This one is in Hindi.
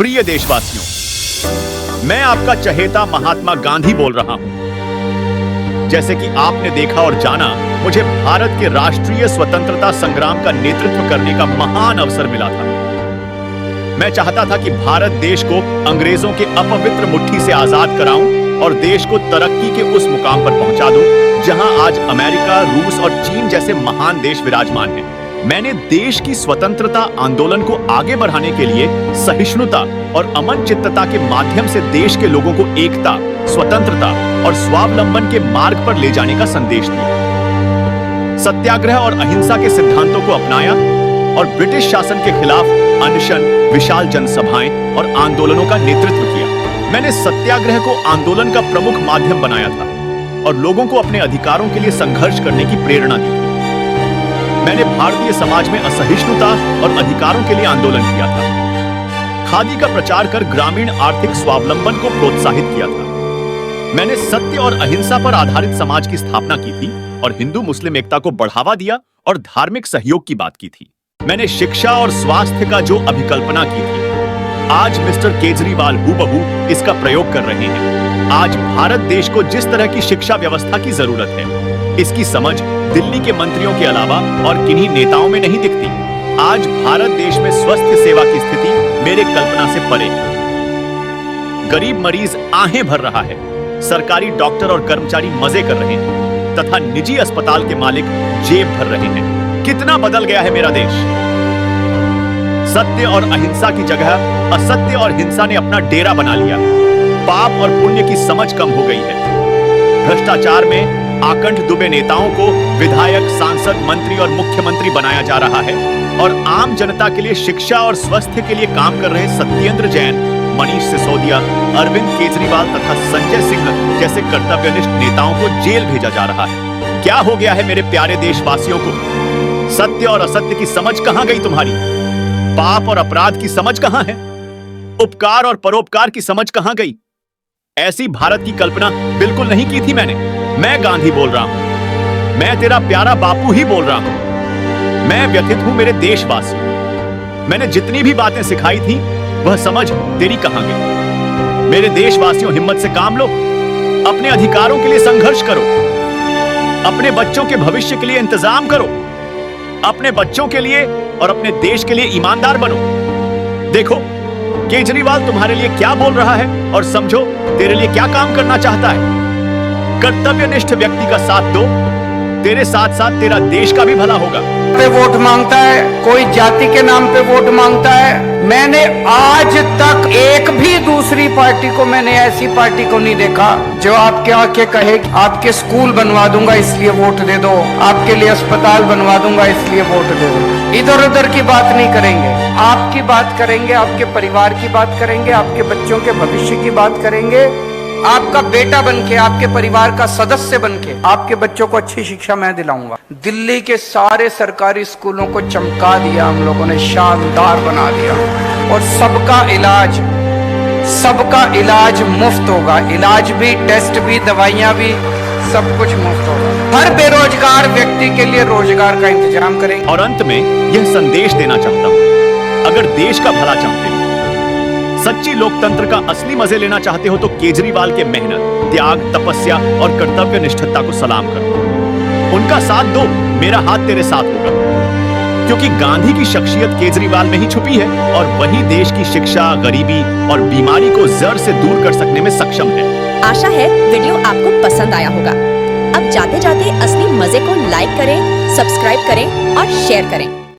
प्रिय देशवासियों, मैं आपका चहेता महात्मा गांधी बोल रहा हूं। जैसे कि आपने देखा और जाना, मुझे भारत के राष्ट्रीय स्वतंत्रता संग्राम का नेतृत्व करने का महान अवसर मिला था। मैं चाहता था कि भारत देश को अंग्रेजों के अपवित्र मुट्ठी से आजाद कराऊं और देश को तरक्की के उस मुकाम पर पहुंचा दूं जहां आज अमेरिका, रूस और चीन जैसे महान देश विराजमान हैं। मैंने देश की स्वतंत्रता आंदोलन को आगे बढ़ाने के लिए सहिष्णुता और अमन चित्तता के माध्यम से देश के लोगों को एकता, स्वतंत्रता और स्वावलंबन के मार्ग पर ले जाने का संदेश दिया। सत्याग्रह और अहिंसा के सिद्धांतों को अपनाया और ब्रिटिश शासन के खिलाफ अनशन, विशाल जनसभाएं और आंदोलनों का नेतृत्व किया। मैंने सत्याग्रह को आंदोलन का प्रमुख माध्यम बनाया था और लोगों को अपने अधिकारों के लिए संघर्ष करने की प्रेरणा दी। मैंने भारतीय समाज में असहिष्णुता और अधिकारों के लिए आंदोलन किया था। खादी का प्रचार कर ग्रामीण आर्थिक स्वावलंबन को प्रोत्साहित किया था। मैंने सत्य और अहिंसा पर आधारित समाज की स्थापना की थी और हिंदू मुस्लिम एकता को बढ़ावा दिया और धार्मिक सहयोग की बात की थी। मैंने शिक्षा और स्वास्थ्य का जो अभिकल्पना की थी, आज मिस्टर केजरीवाल हूबहू इसका प्रयोग कर रहे हैं। आज भारत देश को जिस तरह की शिक्षा व्यवस्था की जरूरत है, इसकी समझ दिल्ली के मंत्रियों के अलावा और किन्हीं नेताओं में नहीं दिखती। आज भारत देश में स्वास्थ्य सेवा की स्थिति मेरे कल्पना से परे है। गरीब मरीज आहें भर रहा है, सरकारी डॉक्टर और कर्मचारी मजे कर रहे हैं तथा निजी अस्पताल के मालिक जेब भर रहे हैं। कितना बदल गया है मेरा देश। सत्य और अहिंसा की जगह असत्य और हिंसा ने अपना डेरा बना लिया। पाप और पुण्य की समझ कम हो गई है। भ्रष्टाचार में आकंठ दुबे नेताओं को विधायक, सांसद, मंत्री और मुख्यमंत्री बनाया जा रहा है और आम जनता के लिए शिक्षा और स्वास्थ्य के लिए काम कर रहे सत्येंद्र जैन, मनीष सिसोदिया, अरविंद केजरीवाल तथा संजय सिंह जैसे कर्तव्यनिष्ठ नेताओं को जेल भेजा जा रहा है। क्या हो गया है मेरे प्यारे देशवासियों को? सत्य और असत्य की समझ कहां गई तुम्हारी? पाप और अपराध की समझ कहां है? उपकार और परोपकार की समझ कहां गई? ऐसी भारत की कल्पना बिल्कुल नहीं की थी मैंने। मैं गांधी बोल रहा हूं। मैं तेरा प्यारा बापू ही बोल रहा हूं। मैं व्यथित हूं मेरे देशवासियों। मैंने जितनी भी बातें सिखाई थी वह समझ तेरी कहां गई? मेरे देशवासियों, हिम्मत से काम लो। अपने अधिकारों के लिए संघर्ष करो। अपने बच्चों के भविष्य के लिए इंतजाम करो। अपने बच्चों के लिए और अपने देश के लिए ईमानदार बनो। देखो, केजरीवाल तुम्हारे लिए क्या बोल रहा है और समझो तेरे लिए क्या काम करना चाहता है। कर्तव्यनिष्ठ व्यक्ति का साथ दो, तेरे साथ साथ तेरा देश का भी भला होगा। पे वोट मांगता है, कोई जाति के नाम पे वोट मांगता है। मैंने आज तक एक भी दूसरी पार्टी को, मैंने ऐसी पार्टी को नहीं देखा जो आपके आके कहे आपके स्कूल बनवा दूंगा इसलिए वोट दे दो, आपके लिए अस्पताल बनवा दूंगा इसलिए वोट दे दो। इधर उधर की बात नहीं करेंगे, आपकी बात करेंगे, आपके परिवार की बात करेंगे, आपके बच्चों के भविष्य की बात करेंगे। आपका बेटा बनके, आपके परिवार का सदस्य बनके आपके बच्चों को अच्छी शिक्षा मैं दिलाऊंगा। दिल्ली के सारे सरकारी स्कूलों को चमका दिया हम लोगों ने, शानदार बना दिया और सबका इलाज मुफ्त होगा। इलाज भी, टेस्ट भी, दवाइयां भी, सब कुछ मुफ्त होगा। हर बेरोजगार व्यक्ति के लिए रोजगार का इंतजाम करेंगे। और अंत में यह संदेश देना चाहता हूं, अगर देश का भला चाहते हो, सच्ची लोकतंत्र का असली मजे लेना चाहते हो तो केजरीवाल के मेहनत, त्याग, तपस्या और कर्तव्य निष्ठता को सलाम करो। उनका साथ दो, मेरा हाथ तेरे साथ होगा। क्योंकि गांधी की शख्सियत केजरीवाल में ही छुपी है और वही देश की शिक्षा, गरीबी और बीमारी को जड़ से दूर कर सकने में सक्षम है। आशा है वीडियो आपको पसंद आया होगा। अब जाते जाते असली मजे को लाइक करें, सब्सक्राइब करें और शेयर करें।